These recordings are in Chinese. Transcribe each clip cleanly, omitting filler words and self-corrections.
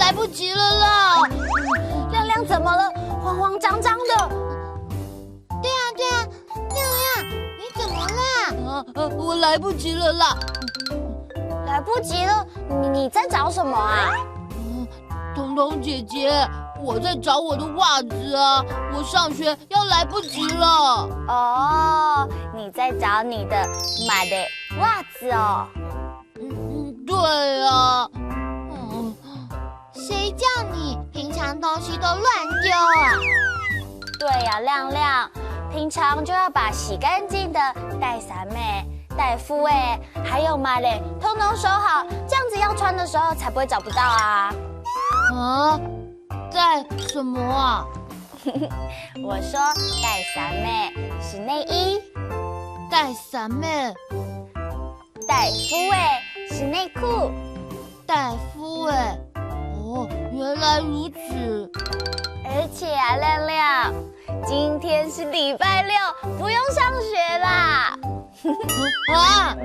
来不及了啦！亮亮怎么了？慌慌张张的。对啊，亮亮，你怎么啦？我来不及了啦！来不及了，你在找什么啊？彤彤姐姐，我在找我的袜子啊！我上学要来不及了。哦，你在找你的买的袜子哦。对啊。谁叫你平常东西都乱丢啊？对呀，亮亮，平常就要把洗干净的带伞妹、带夫哎，还有买嘞，通通收好，这样子要穿的时候才不会找不到啊。啊？带什么啊？我说带伞妹是内衣，带伞妹，带夫哎是内裤，带夫哎。哦，原来如此。而且啊，亮亮，今天是礼拜六，不用上学啦。啊！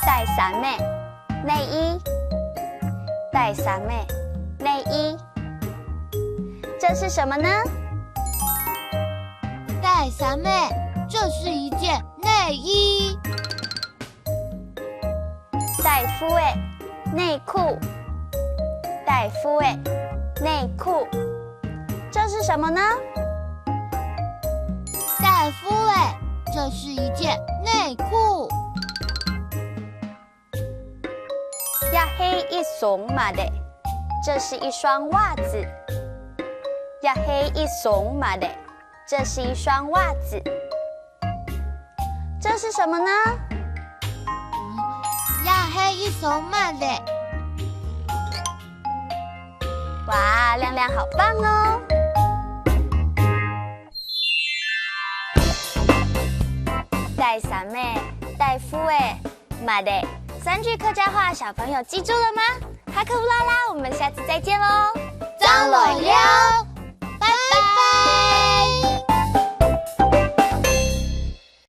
带伞妹，内衣，带伞妹，内衣，这是什么呢？带伞妹，这是一件内衣。带夫哎，内裤，带夫哎，内裤，这是什么呢？带夫哎，这是一件内裤。呀嘿一怂嘛的，这是一双袜子。呀嘿一怂嘛的，这是一双袜子。这是什么呢？呀嘿一手慢嘞！哇，亮亮好棒哦！带伞妹，带夫哎，马的3句客家话，小朋友记住了吗？哈克乌拉拉，我们下次再见喽！张罗哟。